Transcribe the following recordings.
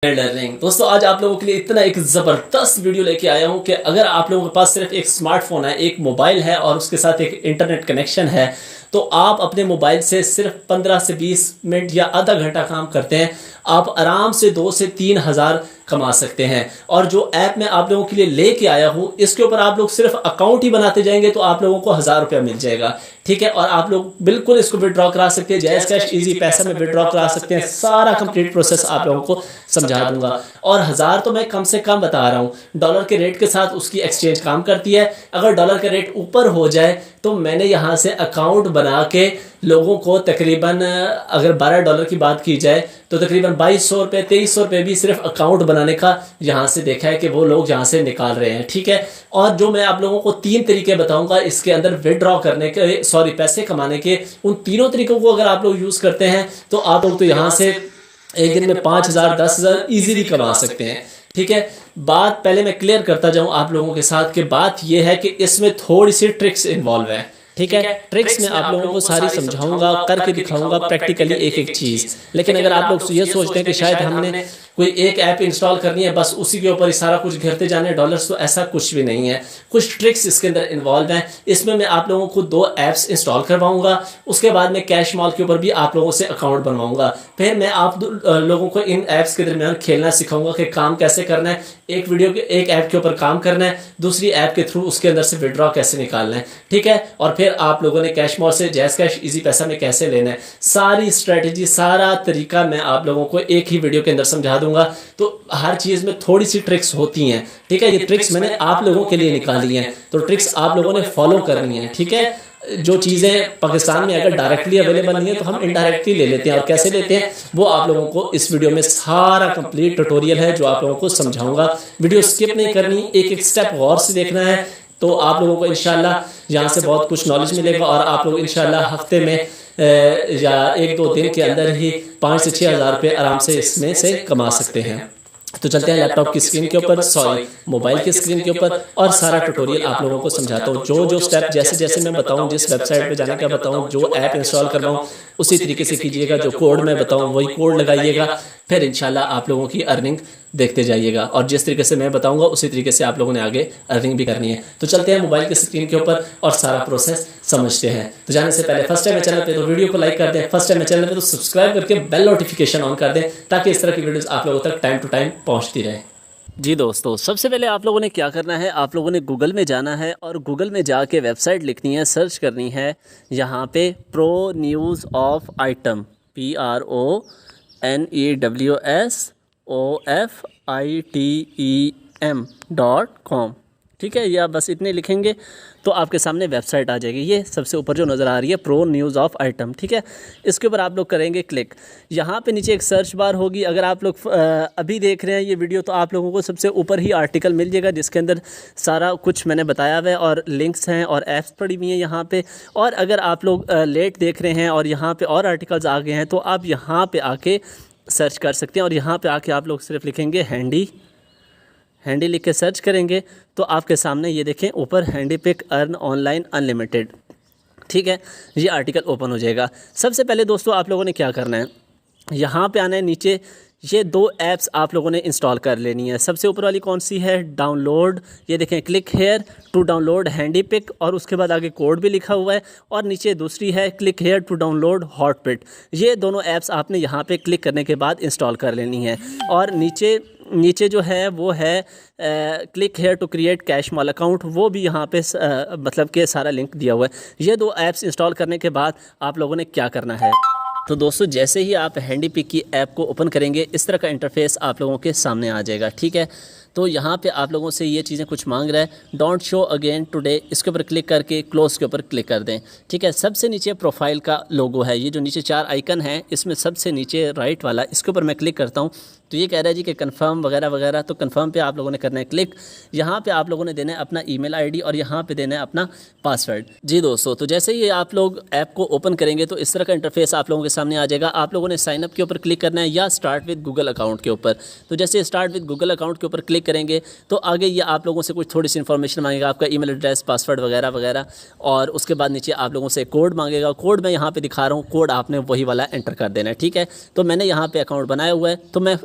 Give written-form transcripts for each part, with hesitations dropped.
Learning दोस्तों, आज आप लोगों के लिए इतना एक ज़बरदस्त वीडियो लेके आया हूं कि अगर आप लोगों के पास सिर्फ एक स्मार्टफोन है, एक मोबाइल है और उसके साथ एक इंटरनेट कनेक्शन है, तो आप अपने मोबाइल से सिर्फ 15 से 20 मिनट या आधा घंटा काम करते हैं, आप आराम से 2 से 3 हज़ार कमा सकते हैं। और जो ऐप मैं आप लोगों के लिए लेके आया हूं, इसके ऊपर आप लोग सिर्फ अकाउंट ही बनाते जाएंगे तो आप लोगों को 1000 रुपया मिल जाएगा। ठीक है, और आप लोग बिल्कुल इसको विड्रॉ करा सकते हैं, जैज़ कैश इजी पैसा में विड्रॉ करा सकते हैं। सारा कंप्लीट प्रोसेस आप लोगों को समझा दूंगा। और 1000 तो मैं कम से कम बता रहा हूँ, डॉलर के रेट के साथ उसकी एक्सचेंज काम करती है। अगर डॉलर का रेट ऊपर हो जाए तो मैंने यहाँ से अकाउंट बना के लोगों को तकरीबन, अगर $12 की बात की जाए तो तकरीबन 2200 रुपये 2300 रुपये भी सिर्फ अकाउंट बनाने का यहाँ से देखा है कि वो लोग यहाँ से निकाल रहे हैं। ठीक है, और जो मैं आप लोगों को 3 तरीके बताऊंगा इसके अंदर विड्रॉ करने के, पैसे कमाने के, उन तीनों तरीकों को अगर आप लोग यूज़ करते हैं तो आप लोग तो यहाँ से एक दिन में 5000 10,000 ईजीली कमा सकते हैं। ठीक है, बात पहले मैं क्लियर करता जाऊं आप लोगों के साथ कि बात यह है कि इसमें थोड़ी सी ट्रिक्स इन्वॉल्व है। ठीक है, ट्रिक्स में आप लोगों को सारी समझाऊंगा, करके दिखाऊंगा प्रैक्टिकली एक एक चीज़। लेकिन अगर आप लोग ये सोचते हैं कि शायद हमने कोई एक ऐप इंस्टॉल करनी है, बस उसी के ऊपर ही सारा कुछ घिरते जाने डॉलर्स, तो ऐसा कुछ भी नहीं है। कुछ ट्रिक्स इसके अंदर इन्वॉल्व हैं। इसमें मैं आप लोगों को 2 ऐप्स इंस्टॉल करवाऊंगा, उसके बाद मैं कैश मॉल के ऊपर भी आप लोगों से अकाउंट बनवाऊंगा। फिर मैं आप लोगों को इन ऐप्स के दरमियान खेलना सिखाऊंगा कि काम कैसे करना है, एक ऐप के ऊपर काम करना है, दूसरी ऐप के थ्रू उसके अंदर से विड्रॉ कैसे निकालना है। ठीक है, और फिर आप लोगों ने कैश मॉल से जैज़ कैश इजी पैसा में कैसे लेना है, सारी स्ट्रेटेजी, सारा तरीका मैं आप लोगों को एक ही वीडियो के अंदर समझा दूंगा। तो हर चीज़ में थोड़ी सी ट्रिक्स होती हैं। ठीक है, ये ट्रिक्स मैंने आप लोगों के लिए निकाली हैं, तो ट्रिक्स आप लोगों ने फॉलो करनी है। ठीक है, जो चीज़ें पाकिस्तान में अगर डायरेक्टली अवेलेबल नहीं है तो हम इनडायरेक्टली ले लेते हैं, और कैसे लेते हैं वो आप लोगों को इस वीडियो में सारा कंप्लीट ट्यूटोरियल है जो आप लोगों को समझाऊंगा। वीडियो स्किप नहीं करनी, एक एक स्टेप गौर से देखना है, तो आप लोगों को इंशाल्लाह यहाँ से बहुत कुछ नॉलेज मिलेगा और आप लोग इंशाल्लाह हफ्ते में या 1-2 दिन के अंदर ही 5 से 6 हज़ार रुपये आराम से इसमें से कमा सकते हैं। तो चलते हैं लैपटॉप की स्क्रीन के ऊपर, मोबाइल की स्क्रीन के ऊपर, और सारा ट्यूटोरियल आप लोगों को समझाता हूँ। जो स्टेप जैसे जैसे मैं बताऊँ, जिस वेबसाइट पे जाने का बताऊँ, जो ऐप इंस्टॉल करवाऊँ, उसी तरीके से कीजिएगा। जो कोड मैं बताऊँ वही कोड लगाइएगा, फिर इंशाल्लाह आप लोगों की अर्निंग देखते जाइएगा। और जिस तरीके से मैं बताऊंगा उसी तरीके से आप लोगों ने आगे अर्निंग भी करनी है। तो चलते हैं मोबाइल की स्क्रीन के ऊपर और सारा प्रोसेस समझते हैं। तो जाने से पहले फर्स्ट टाइम चैनल पे तो वीडियो को लाइक कर दें, फर्स्ट टाइम चैनल पे तो सब्सक्राइब करके बेल नोटिफिकेशन ऑन कर दें, ताकि इस तरह की वीडियोस आप लोगों तक टाइम टू टाइम पहुंचती रहे। जी दोस्तों, सबसे पहले आप लोगों ने क्या करना है, आप लोगों ने गूगल में जाना है और गूगल में जाके वेबसाइट लिखनी है, सर्च करनी है यहाँ पे pro news of item, PRONEWSOFITEM.com। ठीक है, या बस इतने लिखेंगे तो आपके सामने वेबसाइट आ जाएगी। ये सबसे ऊपर जो नज़र आ रही है प्रो न्यूज़ ऑफ आइटम। ठीक है, इसके ऊपर आप लोग करेंगे क्लिक। यहाँ पे नीचे एक सर्च बार होगी। अगर आप लोग अभी देख रहे हैं ये वीडियो, तो आप लोगों को सबसे ऊपर ही आर्टिकल मिल जाएगा जिसके अंदर सारा कुछ मैंने बताया हुआ है और लिंक्स हैं और ऐप्स पड़ी हुई हैं यहाँ पर। और अगर आप लोग लेट देख रहे हैं और यहाँ पर और आर्टिकल्स आ गए हैं, तो आप यहाँ पर आके सर्च कर सकते हैं। और यहाँ पर आके आप लोग सिर्फ लिखेंगे हैंडी लिख के सर्च करेंगे तो आपके सामने ये देखें ऊपर Handy Pick earn online unlimited. ठीक है, ये आर्टिकल ओपन हो जाएगा। सबसे पहले दोस्तों आप लोगों ने क्या करना है, यहाँ पे आना है। नीचे ये 2 ऐप्स आप लोगों ने इंस्टॉल कर लेनी है। सबसे ऊपर वाली कौन सी है, डाउनलोड, ये देखें click here to download Handy Pick, और उसके बाद आगे कोड भी लिखा हुआ है। और नीचे दूसरी है क्लिक हेयर टू डाउनलोड हॉटपिट। ये दोनों ऐप्स आपने यहाँ पे क्लिक करने के बाद इंस्टॉल कर लेनी है। और नीचे जो है वो है click here to create Cash Mall account, वो भी यहाँ पे मतलब कि सारा लिंक दिया हुआ है। ये 2 ऐप्स इंस्टॉल करने के बाद आप लोगों ने क्या करना है, तो दोस्तों जैसे ही आप हैंडी पिक की ऐप को ओपन करेंगे, इस तरह का इंटरफेस आप लोगों के सामने आ जाएगा। ठीक है, तो यहाँ पे आप लोगों से ये चीज़ें कुछ मांग रहा है, डोंट शो अगेन टुडे, इसके ऊपर क्लिक करके क्लोज के ऊपर क्लिक कर दें। ठीक है, सबसे नीचे प्रोफाइल का लोगो है, ये जो नीचे 4 आइकन है इसमें सबसे नीचे राइट वाला, इसके ऊपर मैं क्लिक करता हूँ तो ये कह रहा है जी कि कंफर्म वगैरह वगैरह। तो कंफर्म पे आप लोगों ने करना है क्लिक। यहाँ पे आप लोगों ने देना है अपना ईमेल आईडी और यहाँ पे देना है अपना पासवर्ड। जी दोस्तों, तो जैसे ही आप लोग ऐप को ओपन करेंगे तो इस तरह का इंटरफेस आप लोगों के सामने आ जाएगा। आप लोगों ने साइनअप के ऊपर क्लिक करना है या स्टार्ट विद गूगल अकाउंट के ऊपर। तो जैसे स्टार्ट विद गूगल अकाउंट के ऊपर क्लिक करेंगे तो आगे ये आप लोगों से कुछ थोड़ी सी इन्फॉर्मेशन मांगेगा, आपका ईमेल एड्रेस, पासवर्ड वगैरह वगैरह, और उसके बाद नीचे आप लोगों से कोड मांगेगा। कोड मैं यहाँ पे दिखा रहा हूँ, कोड आपने वही वाला एंटर कर देना है, ठीक है। तो मैंने यहाँ पे अकाउंट बनाया हुआ है, तो मैं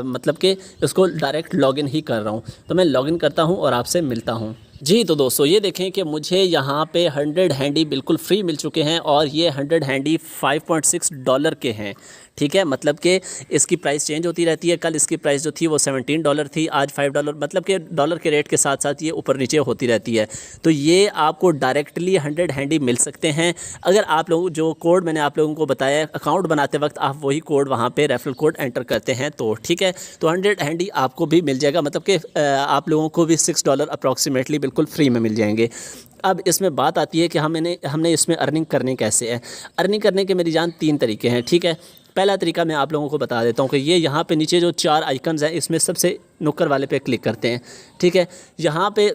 मतलब कि इसको डायरेक्ट लॉगिन ही कर रहा हूँ। तो मैं लॉगिन करता हूँ और आपसे मिलता हूँ। जी तो दोस्तों ये देखें कि मुझे यहाँ पे 100 हैंडी बिल्कुल फ्री मिल चुके हैं, और ये 100 हैंडी $5.6 के हैं, ठीक है। मतलब कि इसकी प्राइस चेंज होती रहती है। कल इसकी प्राइस जो थी वो $17 थी, आज $5, मतलब कि डॉलर के रेट के साथ साथ ये ऊपर नीचे होती रहती है। तो ये आपको डायरेक्टली 100 हैंडी मिल सकते हैं अगर आप लोग जो कोड मैंने आप लोगों को बताया अकाउंट बनाते वक्त आप वही कोड वहाँ पे रेफरल कोड एंटर करते हैं तो, ठीक है। तो 100 हैंडी आपको भी मिल जाएगा, मतलब कि आप लोगों को भी $6 अप्रॉक्सीमेटली बिल्कुल फ्री में मिल जाएंगे। अब इसमें बात आती है कि हमने इसमें अर्निंग करनी कैसे है। अर्निंग करने के मेरी जान 3 तरीके हैं, ठीक है। पहला तरीका मैं आप लोगों को बता देता हूँ कि ये यहाँ पे नीचे जो 4 आइकन्स हैं इसमें सबसे नुक्कर वाले पे क्लिक करते हैं, ठीक है। यहाँ पे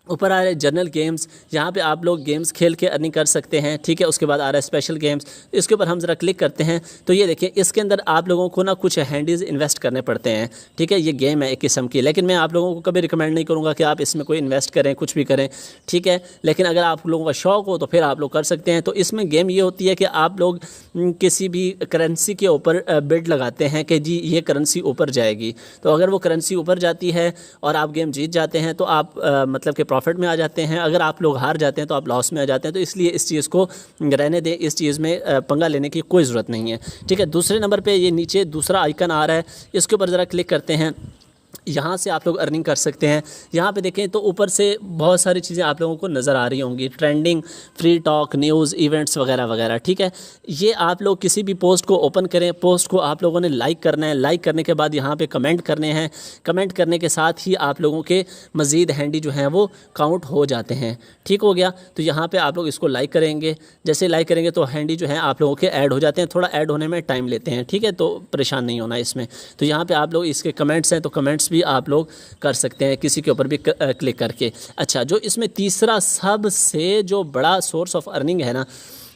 ऊपर आ रहा है जनरल गेम्स, यहाँ पे आप लोग गेम्स खेल के अर्निंग कर सकते हैं, ठीक है। उसके बाद आ रहा है स्पेशल गेम्स, इसके ऊपर हम ज़रा क्लिक करते हैं तो ये देखिए इसके अंदर आप लोगों को ना कुछ हैंडीज़ इन्वेस्ट करने पड़ते हैं, ठीक है। ये गेम है एक किस्म की, लेकिन मैं आप लोगों को कभी रिकमेंड नहीं करूँगा कि आप इसमें कोई इन्वेस्ट करें, कुछ भी करें, ठीक है। लेकिन अगर आप लोगों का शौक़ हो तो फिर आप लोग कर सकते हैं। तो इसमें गेम ये होती है कि आप लोग किसी भी करेंसी के ऊपर बिड लगाते हैं कि जी ये करेंसी ऊपर जाएगी, तो अगर वो करेंसी ऊपर जाती है और आप गेम जीत जाते हैं तो आप मतलब कि प्रॉफिट में आ जाते हैं। अगर आप लोग हार जाते हैं तो आप लॉस में आ जाते हैं। तो इसलिए इस चीज़ को रहने दें, इस चीज़ में पंगा लेने की कोई ज़रूरत नहीं है, ठीक है। दूसरे नंबर पे ये नीचे दूसरा आइकन आ रहा है, इसके ऊपर ज़रा क्लिक करते हैं। यहाँ से आप लोग अर्निंग कर सकते हैं। यहाँ पे देखें तो ऊपर से बहुत सारी चीज़ें आप लोगों को नज़र आ रही होंगी, trending, free talk, news, events वगैरह वगैरह, ठीक है। ये आप लोग किसी भी पोस्ट को ओपन करें, पोस्ट को आप लोगों ने लाइक करना है, लाइक करने के बाद यहाँ पे कमेंट करने हैं, कमेंट करने के साथ ही आप लोगों के मज़ीद हैंडी जो हैं वो काउंट हो जाते हैं, ठीक हो गया। तो यहाँ पर आप लोग इसको लाइक करेंगे, जैसे लाइक करेंगे तो हैंडी जो है आप लोगों के ऐड हो जाते हैं। थोड़ा ऐड होने में टाइम लेते हैं, ठीक है, तो परेशान नहीं होना इसमें। तो यहाँ पर आप लोग इसके कमेंट्स हैं तो कमेंट्स भी आप लोग कर सकते हैं किसी के ऊपर भी क्लिक करके। अच्छा, जो इसमें तीसरा सबसे जो बड़ा सोर्स ऑफ अर्निंग है ना,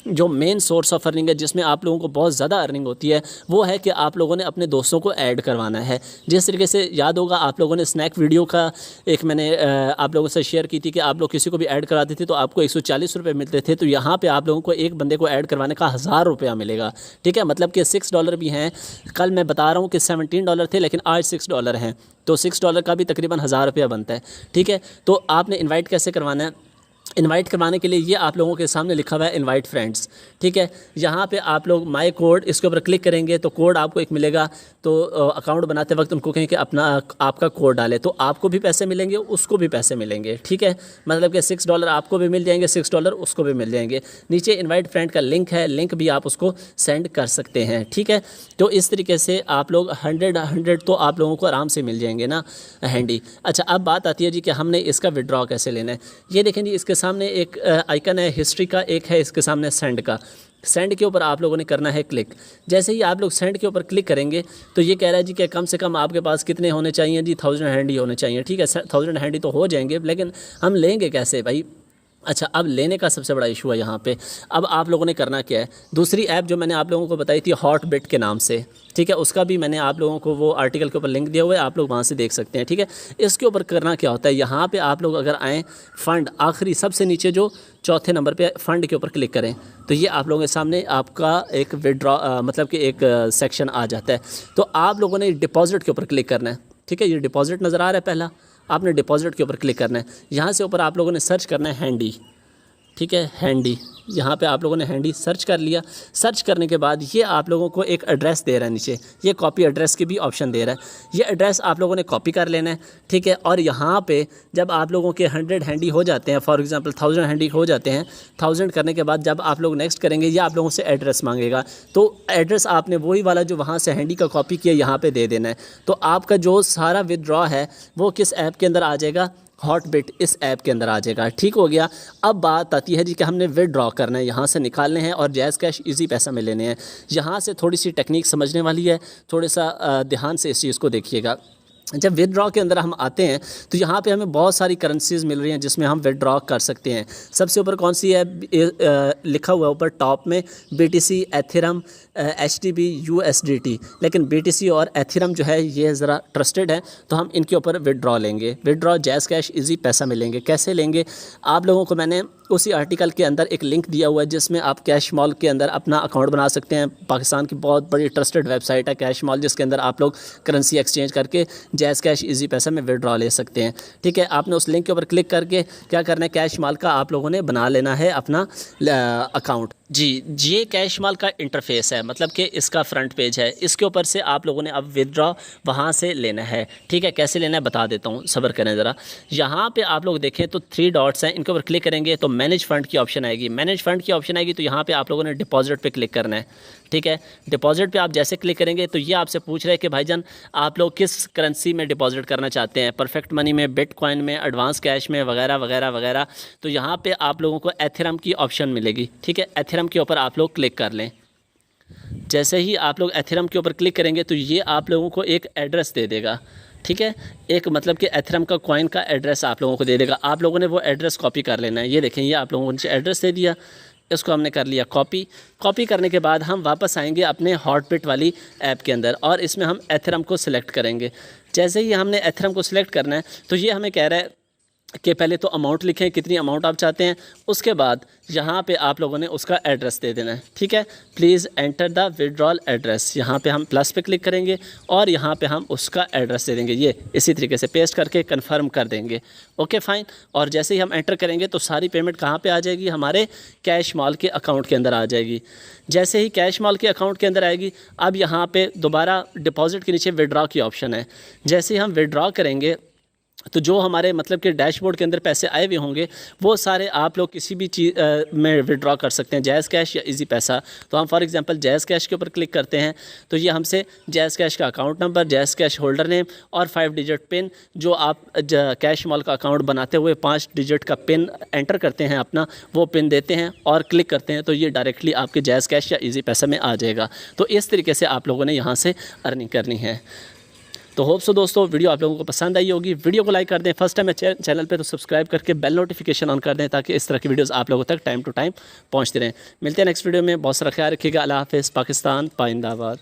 जो मेन सोर्स ऑफ अर्निंग है जिसमें आप लोगों को बहुत ज़्यादा अर्निंग होती है, वो है कि आप लोगों ने अपने दोस्तों को ऐड करवाना है। जिस तरीके से याद होगा आप लोगों ने स्नैक वीडियो का एक मैंने आप लोगों से शेयर की थी कि आप लोग किसी को भी ऐड कराते थे तो आपको 140 रुपये मिलते थे। तो यहाँ पे आप लोगों को एक बंदे को ऐड करवाने का 1000 रुपया मिलेगा, ठीक है। मतलब कि $6 भी हैं। कल मैं बता रहा हूँ कि $17 थे लेकिन आज $6 हैं, तो $6 का भी तकरीबन 1000 रुपया बनता है, ठीक है। तो आपने इन्वाइट कैसे करवाना है? इनवाइट करवाने के लिए ये आप लोगों के सामने लिखा हुआ है इनवाइट फ्रेंड्स, ठीक है। यहाँ पे आप लोग माय कोड, इसके ऊपर क्लिक करेंगे तो कोड आपको एक मिलेगा। तो अकाउंट बनाते वक्त उनको कहें कि आपका कोड डालें तो आपको भी पैसे मिलेंगे, उसको भी पैसे मिलेंगे, ठीक है। मतलब कि $6 आपको भी मिल जाएंगे, $6 उसको भी मिल जाएंगे। नीचे इनवाइट फ्रेंड का लिंक है, लिंक भी आप उसको सेंड कर सकते हैं, ठीक है। तो इस तरीके से आप लोग 100 तो आप लोगों को आराम से मिल जाएंगे ना हैंडी। अच्छा, अब बात आती है जी कि हमने इसका विड्रॉ कैसे लेना है। ये देखें जी, इसके सामने एक आइकन है हिस्ट्री का, एक है इसके सामने सेंड का। सेंड के ऊपर आप लोगों ने करना है क्लिक। जैसे ही आप लोग सेंड के ऊपर क्लिक करेंगे तो ये कह रहा है जी कि कम से कम आपके पास कितने होने चाहिए जी, 1000 हैंडी होने चाहिए, ठीक है। 1000 हैंडी तो हो जाएंगे, लेकिन हम लेंगे कैसे भाई? अच्छा, अब लेने का सबसे बड़ा इशू है यहाँ पे। अब आप लोगों ने करना क्या है, दूसरी ऐप जो मैंने आप लोगों को बताई थी हॉटबिट के नाम से, ठीक है, उसका भी मैंने आप लोगों को वो आर्टिकल के ऊपर लिंक दिया हुआ है, आप लोग वहाँ से देख सकते हैं, ठीक है। इसके ऊपर करना क्या होता है, यहाँ पे आप लोग अगर आएँ फ़ंड, आखिरी सबसे नीचे जो चौथे नंबर पे फ़ंड के ऊपर क्लिक करें तो ये आप लोगों के सामने आपका एक विड्रॉ मतलब कि एक सेक्शन आ जाता है। तो आप लोगों ने डिपॉजिट के ऊपर क्लिक करना है, ठीक है। ये डिपॉजिट नज़र आ रहा है, पहला आपने डिपॉजिट के ऊपर क्लिक करना है। यहाँ से ऊपर आप लोगों ने सर्च करना है हैंडी, ठीक है, हैंडी। यहाँ पे आप लोगों ने हैंडी सर्च कर लिया। सर्च करने के बाद ये आप लोगों को एक एड्रेस दे रहा है नीचे, ये कॉपी एड्रेस की भी ऑप्शन दे रहा है। ये एड्रेस आप लोगों ने कॉपी कर लेना है, ठीक है। और यहाँ पे जब आप लोगों के 100 हैंडी हो जाते हैं, फॉर एग्जांपल 1000 हैंडी हो जाते हैं, 1000 करने के बाद जब आप लोग नेक्स्ट करेंगे ये आप लोगों से एड्रेस मांगेगा। तो एड्रेस आपने वही वाला जो वहाँ से हैंडी का कॉपी किया यहाँ पर दे देना है। तो आपका जो सारा विदड्रॉ है वो किस ऐप के अंदर आ जाएगा, हॉटबिट इस ऐप के अंदर आ जाएगा, ठीक हो गया। अब बात आती है जी कि हमने विदड्रॉ करना है, यहाँ से निकालने हैं और जैज़ कैश इजी पैसा में लेने हैं। यहाँ से थोड़ी सी टेक्निक समझने वाली है, थोड़ा सा ध्यान से इस चीज़ को देखिएगा। जब विदड्रॉ के अंदर हम आते हैं तो यहाँ पे हमें बहुत सारी करेंसीज मिल रही हैं जिसमें हम विदड्रॉ कर सकते हैं। सबसे ऊपर कौन सी है, लिखा हुआ है ऊपर टॉप में BTC, एथेरियम, HTB, USDT। लेकिन BTC और एथेरियम जो है ये ज़रा ट्रस्टेड है, तो हम इनके ऊपर विदड्रॉ लेंगे। विदड्रॉ जैज़ कैश इजी पैसा में लेंगे। कैसे लेंगे, आप लोगों को मैंने उसी आर्टिकल के अंदर एक लिंक दिया हुआ है जिसमें आप कैश मॉल के अंदर अपना अकाउंट बना सकते हैं। पाकिस्तान की बहुत बड़ी ट्रस्टेड वेबसाइट है कैश मॉल, जिसके अंदर आप लोग करेंसी एक्सचेंज करके जैज़ कैश इजी पैसा में विदड्रॉ ले सकते हैं। ठीक है, आपने उस लिंक के ऊपर क्लिक करके क्या करना है, कैश मॉल का आप लोगों ने बना लेना है अपना अकाउंट। जी, ये कैश मॉल का इंटरफेस है, मतलब कि इसका फ्रंट पेज है। इसके ऊपर से आप लोगों ने अब विदड्रॉ वहाँ से लेना है। ठीक है, कैसे लेना है बता देता हूँ, सब्र करें ज़रा। यहाँ पे आप लोग देखें तो 3 डॉट्स हैं, इनके ऊपर क्लिक करेंगे तो मैनेज फ़ंड की ऑप्शन आएगी। मैनेज फ़ंड की ऑप्शन आएगी तो यहाँ पे आप लोगों ने डिपॉजिट पे क्लिक करना है। ठीक है, डिपॉजिट पे आप जैसे क्लिक करेंगे तो ये आपसे पूछ रहे हैं कि भाईजान आप लोग किस करेंसी में डिपॉजिट करना चाहते हैं, परफेक्ट मनी में, बिटकॉइन में, एडवांस कैश में, वगैरह वगैरह वगैरह। तो यहाँ पे आप लोगों को एथेरियम की ऑप्शन मिलेगी। ठीक है, एथेरियम के ऊपर आप लोग क्लिक कर लें। जैसे ही आप लोग एथेरियम के ऊपर क्लिक करेंगे तो ये आप लोगों को एक एड्रेस दे देगा। ठीक है, एक मतलब कि एथेरियम का कॉइन का एड्रेस आप लोगों को दे देगा। आप लोगों ने वो एड्रेस कॉपी कर लेना है। ये देखें, ये आप लोगों को एड्रेस दे दिया, इसको हमने कर लिया कॉपी। कॉपी करने के बाद हम वापस आएंगे अपने हॉटबिट वाली ऐप के अंदर और इसमें हम एथेरियम को सिलेक्ट करेंगे। जैसे ही हमने एथेरियम को सिलेक्ट करना है तो ये हमें कह रहा है कि पहले तो अमाउंट लिखें, कितनी अमाउंट आप चाहते हैं। उसके बाद यहाँ पे आप लोगों ने उसका एड्रेस दे देना है। ठीक है, please enter the withdrawal address. यहाँ पे हम प्लस पे क्लिक करेंगे और यहाँ पे हम उसका एड्रेस दे देंगे। ये इसी तरीके से पेस्ट करके कंफर्म कर देंगे। Okay fine. और जैसे ही हम एंटर करेंगे तो सारी पेमेंट कहाँ पे आ जाएगी, हमारे कैश मॉल के अकाउंट के अंदर आ जाएगी। जैसे ही कैश मॉल के अकाउंट के अंदर आएगी, अब यहाँ पे दोबारा डिपॉजिट के नीचे विड्रॉ की ऑप्शन है। जैसे ही हम विड्रॉ करेंगे तो जो हमारे मतलब कि डैशबोर्ड के अंदर पैसे आए हुए होंगे वो सारे आप लोग किसी भी चीज़ में विड्रॉ कर सकते हैं, जायज़ कैश या इजी पैसा। तो हम फॉर एग्जांपल जायज़ कैश के ऊपर क्लिक करते हैं तो ये हमसे जायज़ कैश का अकाउंट नंबर, जायज़ कैश होल्डर नेम और 5 डिजिट पिन, जो आप कैश मॉल का अकाउंट बनाते हुए 5 डिजिट का पिन एंटर करते हैं अपना, वो पिन देते हैं और क्लिक करते हैं तो ये डायरेक्टली आपके जायज़ कैश या इजी पैसा में आ जाएगा। तो इस तरीके से आप लोगों ने यहाँ से अर्निंग करनी है। तो होप सो दोस्तों वीडियो आप लोगों को पसंद आई होगी। वीडियो को लाइक कर दें, फर्स्ट टाइम है चैनल पे तो सब्सक्राइब करके बेल नोटिफिकेशन ऑन कर दें ताकि इस तरह की वीडियोस आप लोगों तक टाइम टू टाइम पहुंचते रहें। मिलते हैं नेक्स्ट वीडियो में, बहुत सारा ख्याल रखिएगा। अल्लाह हाफ़िज़। पाकिस्तान पाइंदाबाद।